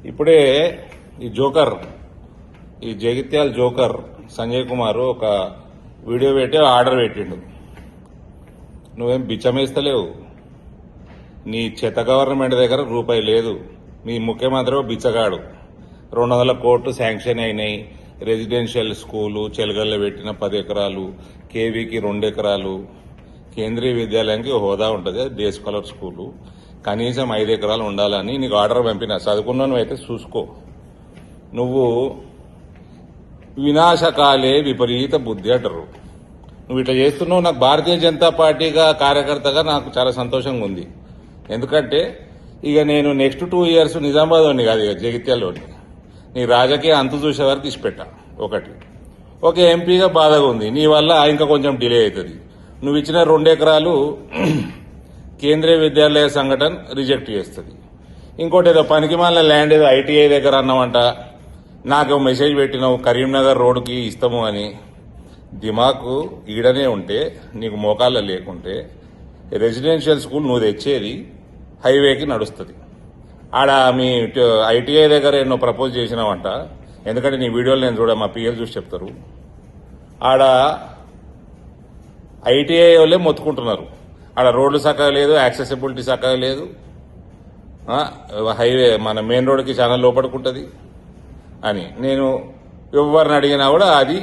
ఇప్పుడే ఈ జోకర్ ఈ జగిత్యాల జోకర్ సంజయ్ కుమార్ ఒక వీడియో పెట్టి ఆర్డర్ పెట్టిండు. నువ్వేం బిచ్చమేస్తలేవు. నీ చెత్త గవర్నమెంట్ దగ్గర రూపాయి లేదు. మీ ముఖ్యమంత్రి బిచ్చగాడు. 200 కోట్లు శాంక్షన్ అయినాయి. రెసిడెన్షియల్ స్కూలు చెలగల్లో పెట్టిన 10 ఎకరాలు, కేవీకి 2 ఎకరాలు, కేంద్రీయ విద్యాలయానికి హోదా ఉంటుంది, డే స్కాలర్ స్కూలు, కనీసం 5 ఎకరాలు ఉండాలని నీకు ఆర్డర్ పంపిన. చదువుకున్నాను అయితే చూసుకో. నువ్వు వినాశకాలే విపరీత బుద్ధి అంటారు. నువ్వు ఇట్లా చేస్తున్నావు. నాకు భారతీయ జనతా పార్టీగా కార్యకర్తగా నాకు చాలా సంతోషంగా ఉంది. ఎందుకంటే ఇక నేను నెక్స్ట్ 2 ఇయర్స్ నిజామాబాద్లోని కాదు, ఇక జగిత్యాలలోని నీ రాజకీయ అంతు చూసే వరకు ఇచ్చిపెట్టా. ఒక ఎంపీగా బాధగా ఉంది. నీ వల్ల ఇంకా కొంచెం డిలే అవుతుంది. నువ్వు ఇచ్చిన 2 ఎకరాలు కేంద్రీయ విద్యాలయ సంఘటన రిజెక్ట్ చేస్తుంది. ఇంకోటి ఏదో పనికిమాలిన ల్యాండ్ ఏదో ఐటీఐ దగ్గర అన్నామంట. నాకు మెసేజ్ పెట్టినావు కరీంనగర్ రోడ్డుకి ఇస్తాము అని. దిమాకు ఈడనే ఉంటే నీకు మోకాళ్ళ లేకుంటే రెసిడెన్షియల్ స్కూల్ నువ్వు తెచ్చేది హైవేకి నడుస్తుంది. ఆడ మీ ఐటీఐ దగ్గర ఎన్నో ప్రపోజ్ చేసినావంట. ఎందుకంటే నీ వీడియోలు నేను చూడ మా పిఎల్ చూసి చెప్తారు. ఆడ ఐటీఐ వాళ్ళే మొత్తుకుంటున్నారు. ఆడ రోడ్లు చక్కగా లేదు, యాక్సెసిబిలిటీ చక్కగా లేదు. హైవే మన మెయిన్ రోడ్డుకి చాలా లోపడుకుంటుంది అని నేను ఎవరిని అడిగినా కూడా అది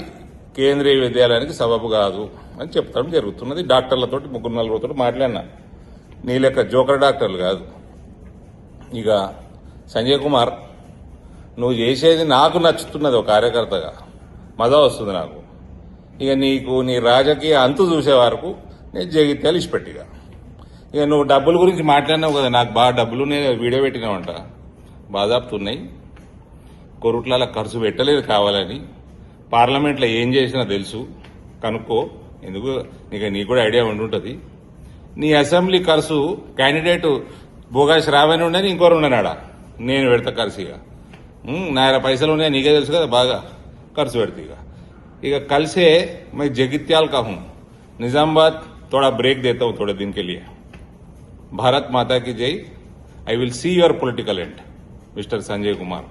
కేంద్రీయ విద్యాలయానికి సబబు కాదు అని చెప్తాం జరుగుతున్నది. డాక్టర్లతో 3-4 మాట్లాడినా. నీ లెక్క జోకర్ డాక్టర్లు కాదు. ఇక సంజయ్ కుమార్, నువ్వు చేసేది నాకు నచ్చుతున్నది. ఒక కార్యకర్తగా మజా వస్తుంది నాకు. ఇక నీకు నీ రాజకీయ అంతు చూసే వరకు నేను జగిత్యాలు ఇచ్చిపెట్టిగా. ఇక నువ్వు డబ్బుల గురించి మాట్లాడినావు కదా, నాకు బాగా డబ్బులు వీడియో పెట్టినావంట. బాధాపుతున్నాయి. కోరుట్ల ఖర్చు పెట్టలేదు కావాలని. పార్లమెంట్లో ఏం చేసినా తెలుసు, కనుక్కో. ఎందుకు నీకు కూడా ఐడియా ఉండుంటుంది. నీ అసెంబ్లీ ఖర్చు క్యాండిడేట్ బోగా శ్రావణి ఉండని ఇంకోరు ఉండనాడా, నేను పెడతా ఖర్చు. నా పైసలు ఉన్నాయి, నీకే తెలుసు కదా, బాగా ఖర్చు పెడతా. ఇక కలిసే मैं जगित्याल का हूं. निजामाबाद थोड़ा ब्रेक देता हूं थोड़े दिन के लिए. भारत माता की जय. I will see your political and, mister Sanjay Kumar.